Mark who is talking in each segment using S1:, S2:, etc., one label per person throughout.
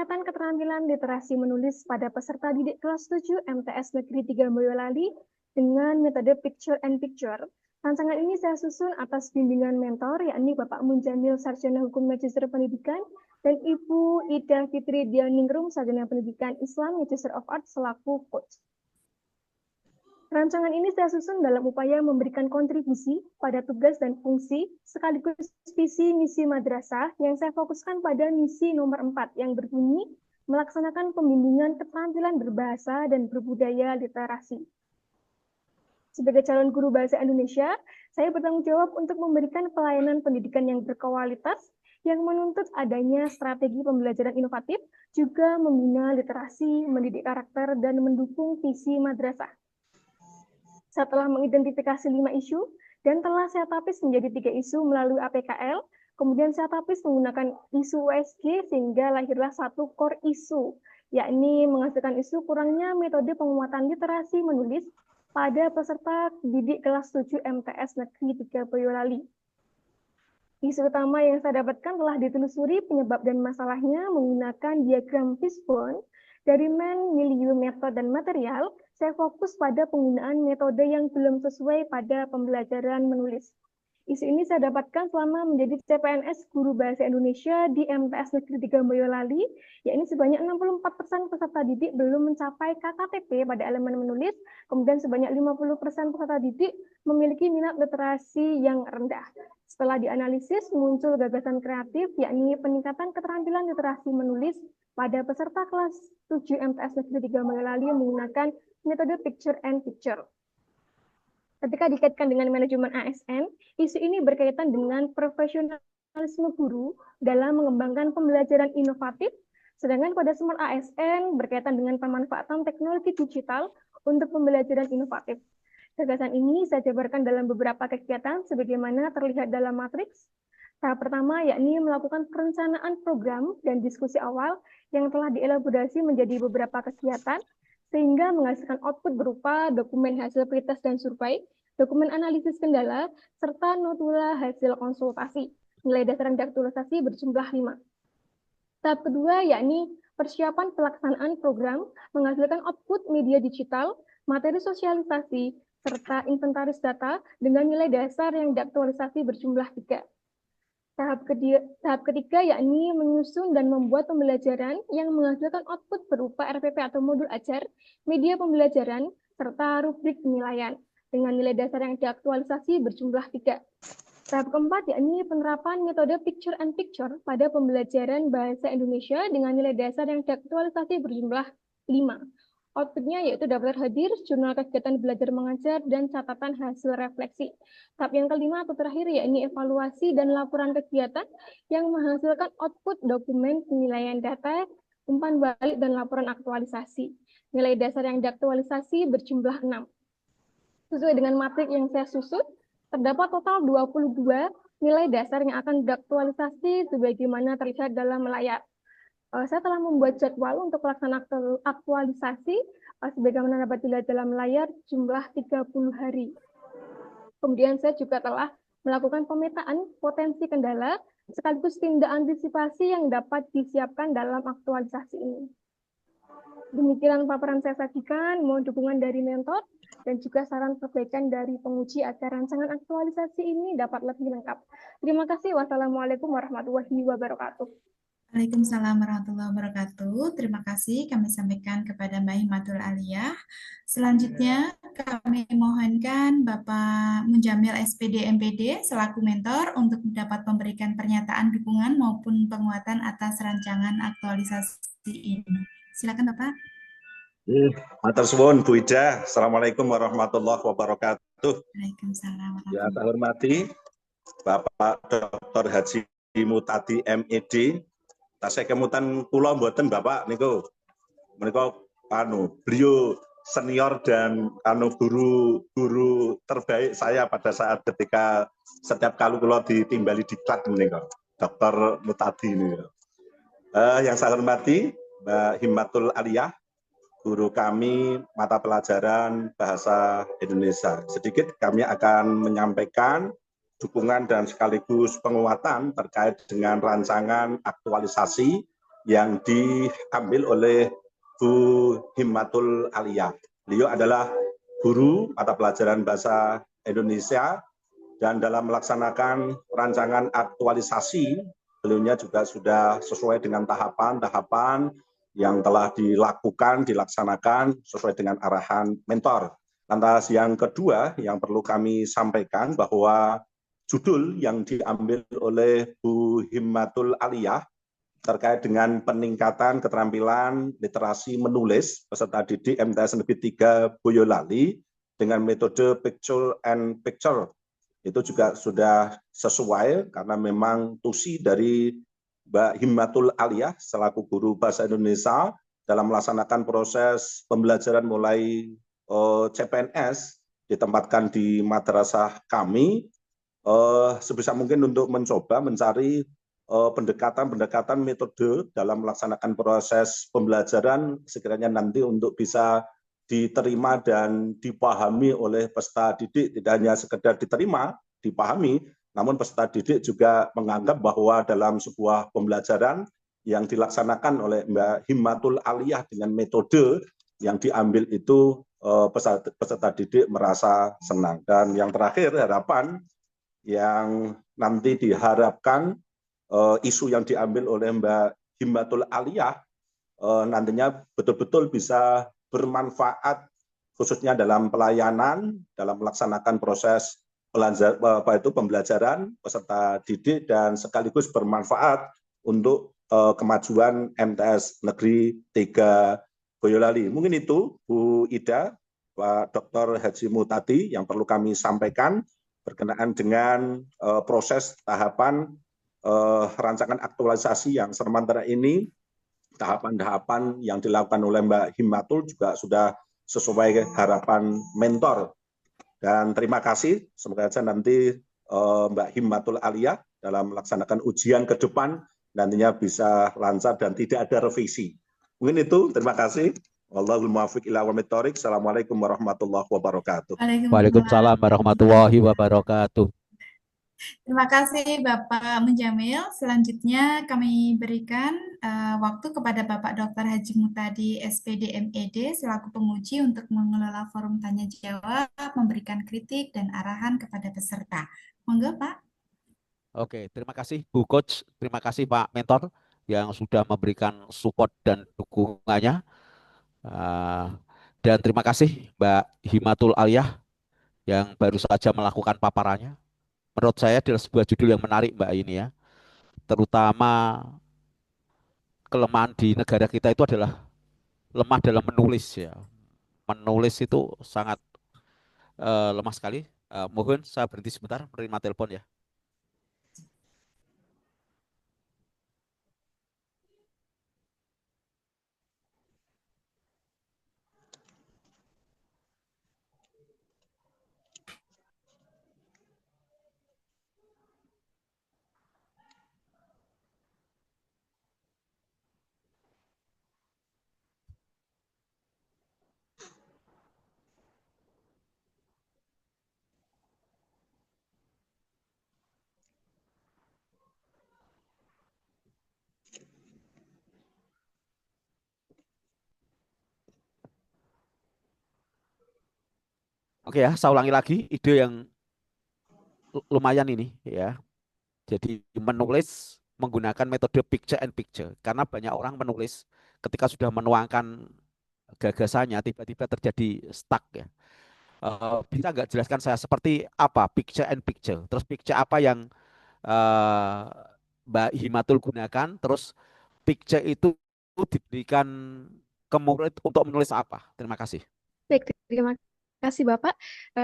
S1: peningkatan keterampilan literasi menulis pada peserta didik kelas 7 MTS Negeri 3 Boyolali dengan metode Picture and Picture. Rancangan ini saya susun atas bimbingan mentor, yakni Bapak Munjamil, Sarjana Hukum Magister Pendidikan, dan Ibu Ida Fitri Dianingrum, Sarjana Pendidikan Islam Magister of Arts selaku coach. Rancangan ini saya susun dalam upaya memberikan kontribusi pada tugas dan fungsi sekaligus visi misi madrasah yang saya fokuskan pada misi nomor 4 yang berbunyi melaksanakan pembimbingan keterampilan berbahasa dan berbudaya literasi. Sebagai calon guru bahasa Indonesia, saya bertanggung jawab untuk memberikan pelayanan pendidikan yang berkualitas yang menuntut adanya strategi pembelajaran inovatif, juga membina literasi, mendidik karakter, dan mendukung visi madrasah. Setelah mengidentifikasi 5 isu, dan telah saya tapis menjadi 3 isu melalui APKL, kemudian saya tapis menggunakan isu USG sehingga lahirlah satu core isu, yakni menghasilkan isu kurangnya metode penguatan literasi menulis pada peserta didik kelas 7 MTS Negeri 3 Boyolali. Isu utama yang saya dapatkan telah ditelusuri penyebab dan masalahnya menggunakan diagram fishbone dari men, milieu, metode, dan material. Saya fokus pada penggunaan metode yang belum sesuai pada pembelajaran menulis. Isu ini saya dapatkan selama menjadi CPNS Guru Bahasa Indonesia di MTS Negeri 3 Boyolali, yakni sebanyak 64% peserta didik belum mencapai KKTP pada elemen menulis, kemudian sebanyak 50% peserta didik memiliki minat literasi yang rendah. Setelah dianalisis, muncul gagasan kreatif, yakni peningkatan keterampilan literasi menulis pada peserta kelas 7 MTS Negeri 3 Boyolali menggunakan metode Picture and Picture. Ketika dikaitkan dengan manajemen ASN, isu ini berkaitan dengan profesionalisme guru dalam mengembangkan pembelajaran inovatif, sedangkan pada Smart ASN berkaitan dengan pemanfaatan teknologi digital untuk pembelajaran inovatif. Gagasan ini saya jabarkan dalam beberapa kegiatan sebagaimana terlihat dalam matriks. Tahap pertama yakni melakukan perencanaan program dan diskusi awal yang telah dielaborasi menjadi beberapa kegiatan, sehingga menghasilkan output berupa dokumen hasil pretest dan survei, dokumen analisis kendala, serta notula hasil konsultasi. Nilai dasar aktualisasi berjumlah 5. Tahap kedua yakni persiapan pelaksanaan program, menghasilkan output media digital, materi sosialisasi, serta inventaris data dengan nilai dasar yang diaktualisasi berjumlah 3. Tahap ketiga yakni menyusun dan membuat pembelajaran yang menghasilkan output berupa RPP atau modul ajar, media pembelajaran, serta rubrik penilaian dengan nilai dasar yang diaktualisasi berjumlah 3. Tahap keempat yakni penerapan metode Picture and Picture pada pembelajaran bahasa Indonesia dengan nilai dasar yang diaktualisasi berjumlah 5. Outputnya yaitu daftar hadir, jurnal kegiatan belajar mengajar, dan catatan hasil refleksi. Tahap yang kelima atau terakhir yakni evaluasi dan laporan kegiatan yang menghasilkan output dokumen penilaian data, umpan balik, dan laporan aktualisasi. Nilai dasar yang diaktualisasi berjumlah 6. Sesuai dengan matrik yang saya susun, terdapat total 22 nilai dasar yang akan diaktualisasi sebagaimana terlihat dalam layar. Saya telah membuat jadwal untuk pelaksanaan aktualisasi sebagaimana dapat dilihat dalam layar jumlah 30 hari. Kemudian saya juga telah melakukan pemetaan potensi kendala sekaligus tindak antisipasi yang dapat disiapkan dalam aktualisasi ini. Demikian paparan saya sajikan, mohon dukungan dari mentor dan juga saran perbaikan dari penguji agar rancangan aktualisasi ini dapat lebih lengkap. Terima kasih. Wassalamualaikum warahmatullahi wabarakatuh.
S2: Waalaikumsalam warahmatullahi wabarakatuh. Terima kasih kami sampaikan kepada Mbak Himatul Aliyah. Selanjutnya kami mohonkan Bapak Munjamil SPD MPD selaku mentor untuk dapat memberikan pernyataan dukungan maupun penguatan atas rancangan aktualisasi ini. Silakan Bapak.
S3: Matur suwun Bu Ida. Assalamualaikum warahmatullahi wabarakatuh.
S2: Waalaikumsalam.
S3: Ya, saya hormati Bapak Dr. Haji Mutadi MED. Tasih kemutan kula mboten Bapak niku. Menika beliau senior dan guru terbaik saya pada saat ketika setiap kali kula ditimbali diklat menika. Dr. Mutadi ini. Yang saya hormati Mbak Himatul Aliyah, guru kami mata pelajaran bahasa Indonesia. Sedikit kami akan menyampaikan dukungan dan sekaligus penguatan terkait dengan rancangan aktualisasi yang diambil oleh Bu Himmatul Aliyah. Beliau adalah guru mata pelajaran bahasa Indonesia dan dalam melaksanakan rancangan aktualisasi, beliaunya juga sudah sesuai dengan tahapan-tahapan yang telah dilaksanakan sesuai dengan arahan mentor. Lantas yang kedua yang perlu kami sampaikan bahwa judul yang diambil oleh Bu Himmatul Aliyah terkait dengan peningkatan keterampilan literasi menulis peserta didik MTS Negeri 3 Boyolali dengan metode picture and picture. Itu juga sudah sesuai karena memang tusi dari Mbak Himmatul Aliyah selaku guru bahasa Indonesia dalam melaksanakan proses pembelajaran mulai CPNS ditempatkan di madrasah kami sebisa mungkin untuk mencoba mencari pendekatan-pendekatan metode dalam melaksanakan proses pembelajaran sekiranya nanti untuk bisa diterima dan dipahami oleh peserta didik, tidak hanya sekedar diterima, dipahami, namun peserta didik juga menganggap bahwa dalam sebuah pembelajaran yang dilaksanakan oleh Mbak Himmatul Aliyah dengan metode yang diambil itu peserta didik merasa senang. Dan yang terakhir, harapan yang nanti diharapkan isu yang diambil oleh Mbak Himmatul Aliyah nantinya betul-betul bisa bermanfaat khususnya dalam pelayanan, dalam melaksanakan proses pembelajaran peserta didik dan sekaligus bermanfaat untuk kemajuan MTS Negeri 3 Boyolali. Mungkin itu Bu Ida, Pak Dr. Haji Mutadi yang perlu kami sampaikan berkenaan dengan proses tahapan rancangan aktualisasi yang sementara ini, tahapan-tahapan yang dilakukan oleh Mbak Himmatul juga sudah sesuai harapan mentor. Dan terima kasih, semoga saja nanti Mbak Himmatul Aliyah dalam melaksanakan ujian ke depan nantinya bisa lancar dan tidak ada revisi. Mungkin itu, terima kasih. Wallahul muwaffiq ila aqwamit thoriq. Assalamualaikum warahmatullahi wabarakatuh.
S4: Waalaikumsalam warahmatullahi wabarakatuh.
S2: Terima kasih Bapak Munjamil. Selanjutnya kami berikan waktu kepada Bapak Dr. Haji Mutadi SPD MED selaku penguji untuk mengelola forum tanya jawab, memberikan kritik dan arahan kepada peserta. Monggo Pak.
S4: Oke, terima kasih Bu Coach, terima kasih Pak Mentor yang sudah memberikan support dan dukungannya. Dan terima kasih Mbak Himmatul Aliyah yang baru saja melakukan paparannya. Menurut saya adalah sebuah judul yang menarik Mbak ini ya. Terutama kelemahan di negara kita itu adalah lemah dalam menulis ya. Menulis itu sangat lemah sekali. Mohon saya berhenti sebentar menerima telepon ya. Oke ya, saya ulangi lagi ide yang lumayan ini ya. Jadi menulis menggunakan metode picture and picture karena banyak orang menulis ketika sudah menuangkan gagasannya tiba-tiba terjadi stuck ya. Bisa nggak jelaskan saya seperti apa picture and picture? Terus picture apa yang eh, Mbak Himatul gunakan? Terus picture itu diberikan ke murid untuk menulis apa? Terima kasih.
S1: Baik, terima kasih Bapak.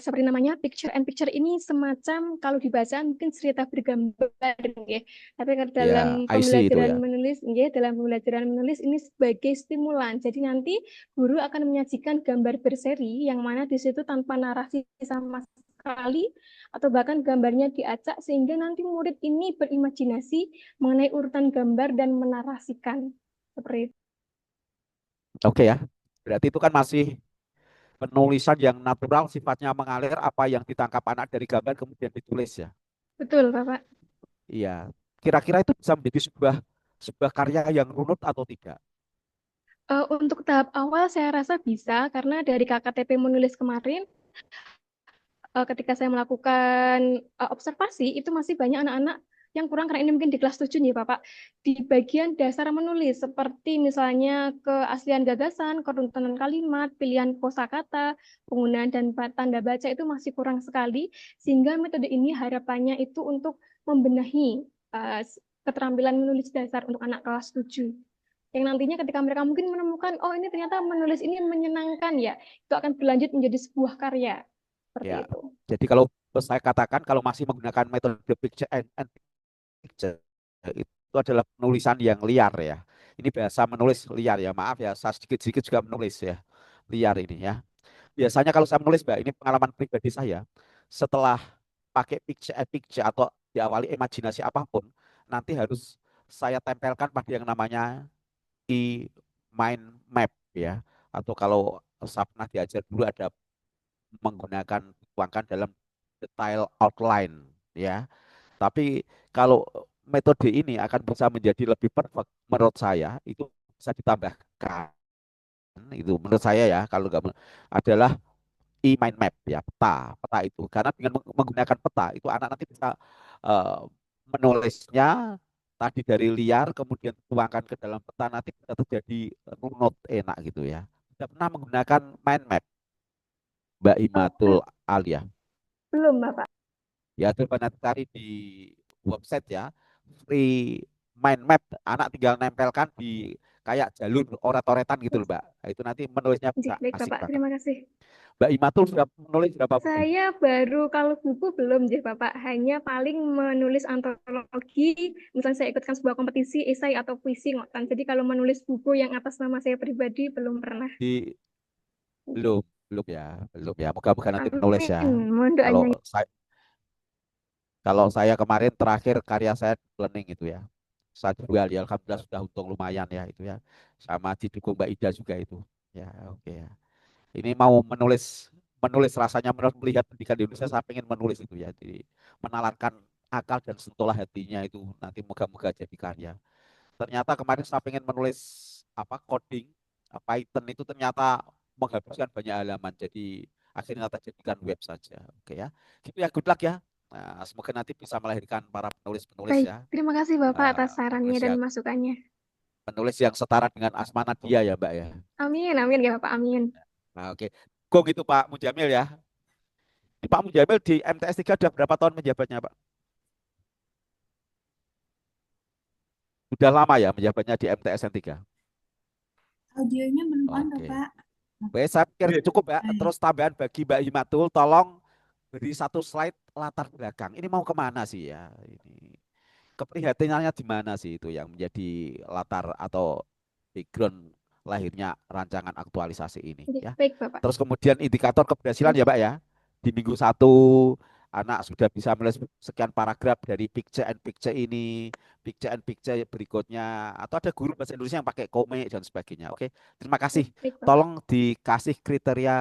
S1: Seperti namanya, picture and picture ini semacam kalau dibaca mungkin cerita bergambar, ya. Tapi kalau dalam
S4: Ya, I see itu
S1: pembelajaran
S4: ya.
S1: menulis, ya, dalam pembelajaran menulis ini sebagai stimulan. Jadi nanti guru akan menyajikan gambar berseri yang mana di situ tanpa narasi sama sekali atau bahkan gambarnya diacak sehingga nanti murid ini berimajinasi mengenai urutan gambar dan menarasikan seperti itu.
S4: Oke ya. Berarti itu kan masih penulisan yang natural sifatnya mengalir apa yang ditangkap anak dari gambar kemudian ditulis ya.
S1: Betul, Bapak.
S4: Iya. Kira-kira itu bisa menjadi sebuah sebuah karya yang runut atau tidak?
S1: Untuk tahap awal saya rasa bisa, karena dari KKTP menulis kemarin, ketika saya melakukan observasi, itu masih banyak anak-anak yang kurang, karena ini mungkin di kelas 7 nih Bapak, di bagian dasar menulis, seperti misalnya keaslian gagasan, keruntuhan kalimat, pilihan kosakata, penggunaan dan tanda baca itu masih kurang sekali, sehingga metode ini harapannya itu untuk membenahi keterampilan menulis dasar untuk anak kelas 7. Yang nantinya ketika mereka mungkin menemukan, oh ini ternyata menulis ini menyenangkan ya, itu akan berlanjut menjadi sebuah karya. Seperti
S4: Ya,
S1: itu.
S4: jadi kalau saya katakan kalau masih menggunakan metode picture and picture itu adalah penulisan yang liar ya. Ini bahasa menulis liar ya. Maaf ya, saya sedikit-sedikit juga menulis ya. Liar ini ya. Biasanya kalau saya menulis, Mbak, ini pengalaman pribadi saya. Setelah pakai picture and picture atau diawali imajinasi apapun, nanti harus saya tempelkan pada yang namanya mind map ya. Atau kalau saya pernah diajar dulu ada menggunakan tuangkan dalam detail outline ya. Tapi kalau metode ini akan bisa menjadi lebih perfect menurut saya itu bisa ditambahkan itu menurut saya ya kalau nggak adalah mind map ya peta peta itu karena dengan menggunakan peta itu anak nanti bisa eh, menulisnya tadi dari liar kemudian tuangkan ke dalam peta nanti bisa terjadi runut enak gitu ya. Sudah pernah menggunakan mind map Mbak Imatul Alia?
S1: Belum, Bapak.
S4: Ya, coba nanti cari di website ya. Free mind map. Anak tinggal nempelkan di kayak jalur oret-oretan gitu loh, Mbak. Nah, itu nanti menulisnya bisa
S1: Baik,
S4: asik
S1: Bapak.
S4: banget.
S1: Terima kasih.
S4: Mbak Imatul sudah menulis berapa buku?
S1: Saya baru, kalau buku belum, ya Bapak. Hanya paling menulis antologi, misalnya saya ikutkan sebuah kompetisi, esai atau puisi, ngotan. Jadi kalau menulis buku yang atas nama saya pribadi, belum pernah.
S4: Di belum, belum ya, belum ya. Moga-moga nanti menulis ya.
S1: Amin. Mohon
S4: Kalau
S1: doanya.
S4: saya kalau saya kemarin terakhir karya saya planning itu ya. Saya jual ya, alhamdulillah sudah untung lumayan ya itu ya. Sama didukung Mbak Ida juga itu. Ya, oke ya. Ini mau menulis menulis rasanya melihat pendidikan di Indonesia saya pengen menulis itu ya jadi menalarkan akal dan sentuhlah hatinya itu nanti moga-moga jadi karya ternyata kemarin saya pengen menulis apa coding Python itu ternyata menghabiskan banyak halaman jadi akhirnya kita jadikan web saja oke ya gitu ya good luck ya nah, semoga nanti bisa melahirkan para penulis-penulis
S1: Baik,
S4: ya
S1: terima kasih Bapak atas sarannya
S4: penulis
S1: dan
S4: yang
S1: masukannya.
S4: penulis yang setara dengan Asma Nadia ya Mbak ya
S1: Amin, amin ya Bapak, amin.
S4: nah, oke Gong itu Pak Mujamil ya. Pak Mujamil di MTS 3 sudah berapa tahun menjabatnya, Pak? Sudah lama ya menjabatnya di MTS 3.
S2: Audionya belum on,
S4: Oke.
S2: Bapak.
S4: Baik, saya pikir cukup ya.
S2: Baik.
S4: Terus tambahan bagi Mbak Himatul, tolong beri satu slide latar belakang. Ini mau kemana sih ya? Ini keprihatinannya di mana sih itu yang menjadi latar atau background lahirnya rancangan aktualisasi ini ya.
S1: Baik, Bapak.
S4: Terus kemudian indikator keberhasilan ya Pak ya. Di minggu 1 anak sudah bisa menulis sekian paragraf dari picture and picture ini, picture and picture berikutnya atau ada guru bahasa Indonesia yang pakai komik dan sebagainya. Oke. Terima kasih.
S1: Baik, Bapak.
S4: Tolong dikasih kriteria